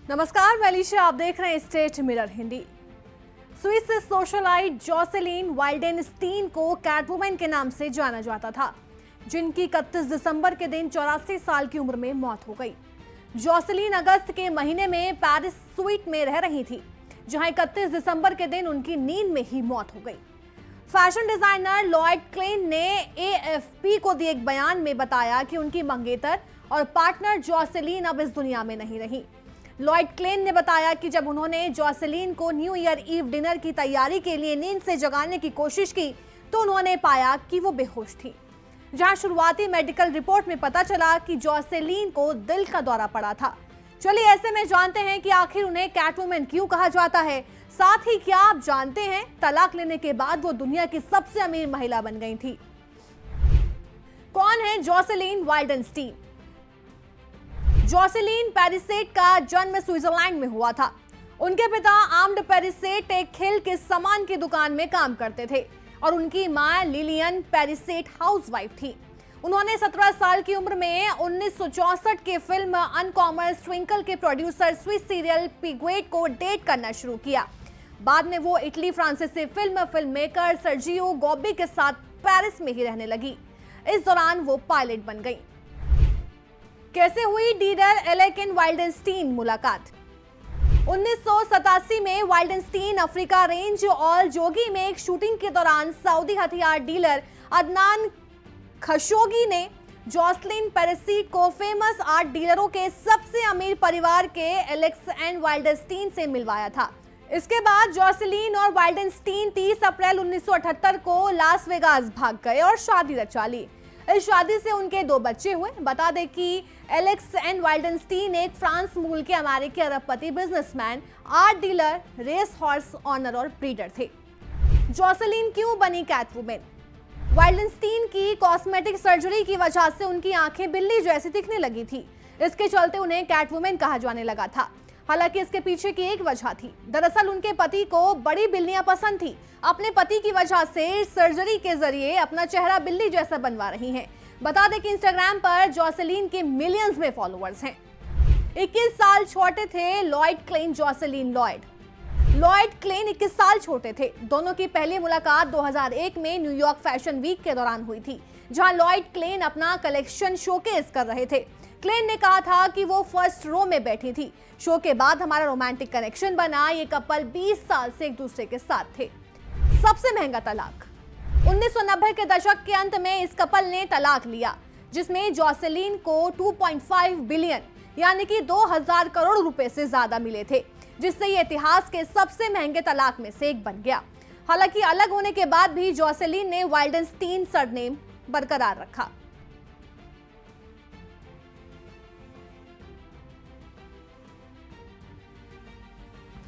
नमस्कार, मैं अलीशा, आप देख रहे हैं State Mirror Hindi. Swiss socialite Jocelyn Wildenstein को कैटवुमन के नाम से जाना जाता था, जिनकी 31 दिसंबर के दिन 84 साल की उम्र में मौत हो गई। जॉसेलिन अगस्त के महीने में पेरिस स्वीट में रह रही थी, जहां 31 दिसंबर के दिन उनकी नींद में ही मौत हो गई। फैशन डिजाइनर लॉयड क्लेन ने एएफपी को दिए एक बयान में बताया कि उनकी मंगेतर और पार्टनर जॉसेलिन अब इस दुनिया में नहीं रही। लॉयड क्लेन ने बताया कि जब उन्होंने जॉसेलिन को न्यू ईयर ईव डिनर की तैयारी के लिए नींद से जगाने की कोशिश की तो उन्होंने पाया कि वो बेहोश थी, जहां शुरुआती मेडिकल रिपोर्ट में पता चला कि जॉसेलिन को दिल का दौरा पड़ा था। चलिए ऐसे में जानते हैं कि आखिर उन्हें कैटवुमन क्यों कहा जाता है। साथ ही क्या आप जानते हैं तलाक लेने के बाद वो दुनिया की सबसे अमीर महिला बन गई थी। कौन है जॉसेलिन वाइल्डेनस्टीन? जॉसेलिन पेरिसेट का जन्म स्विट्जरलैंड में हुआ था। उनके पिता आर्म्ड पेरिसेट एक खेल के सामान की दुकान में काम करते थे और उनकी मां लिलियन पेरिसेट हाउसवाइफ थी। उन्होंने 17 साल की उम्र में 1964 के फिल्म अनकॉमर्स ट्विंकल के प्रोड्यूसर स्विस सीरियल पिग्वेट को डेट करना शुरू किया। बाद में वो इटली फ्रांसीसी फिल्म मेकर सर्जियो गॉबी के साथ पेरिस में ही रहने लगी। इस दौरान वो पायलट बन गई। कैसे हुई डीडर एलेकिन वाइल्डेनस्टीन मुलाकात? 1987 में वाइल्डेनस्टीन अफ्रीका रेंज और जोगी में एक शूटिंग के दौरान सऊदी हथियार डीलर अदनान खशोगी ने जॉसलिन पेरिसेट को फेमस आर्ट डीलरों के सबसे अमीर परिवार के एलेक्स एंड वाइल्डेनस्टीन से मिलवाया था। इसके बाद जॉसेलिन और वाइल्डेनस्टीन 30 अप्रैल 1978 को लास वेगास भाग गए और शादी रचा ली। इस शादी से उनके 2 बच्चे हुए। बता दें कि एलेक्स एंड वाइल्डेनस्टीन एक फ्रांस मूल के अमेरिकी अरबपति businessman, art dealer, race horse owner और ब्रीडर थे। जॉसेलिन क्यों बनी कैटवुमन? वाइल्डेनस्टीन की कॉस्मेटिक सर्जरी की वजह से उनकी आंखें बिल्ली जैसी दिखने लगी थी। इसके चलते उन्हें कैटवुमन कहा जाने लगा था। हालांकि इसके पीछे की एक वजह थी। दरअसल उनके पति को बड़ी बिल्लियां पसंद थी। अपने पति की वजह से सर्जरी के जरिए अपना चेहरा बिल्ली जैसा बनवा रही हैं। बता दें कि इंस्टाग्राम पर जॉसेलिन के मिलियंस में फॉलोअर्स हैं। 21 साल छोटे थे लॉयड क्लेन जॉसेलिन लॉयड क्लेन 21 साल छोटे थे। दोनों की पहली मुलाकात 2001 में न्यूयॉर्क फैशन वीक के दौरान हुई थी, जहां लॉयड क्लेन अपना कलेक्शन शोकेस कर रहे थे। क्लेन ने कहा था कि वो फर्स्ट रो में बैठी थी। शो के बाद हमारा रोमांटिक कनेक्शन बना। ये कपल 20 साल से एक दूसरे के साथ थे। सबसे महंगा तलाक? 1990 के दशक के अंत में इस कपल ने तलाक लिया, जिसमें जॉसेलिन को 2.5 बिलियन यानी कि 2000 करोड़ रुपए से ज्यादा मिले थे, जिससे ये इतिहास के सबसे महंगे तलाक में से एक बन गया। हालांकि अलग होने के बाद भी जॉसेलिन ने वाइल्डेनस्टीन सरनेम बरकरार रखा।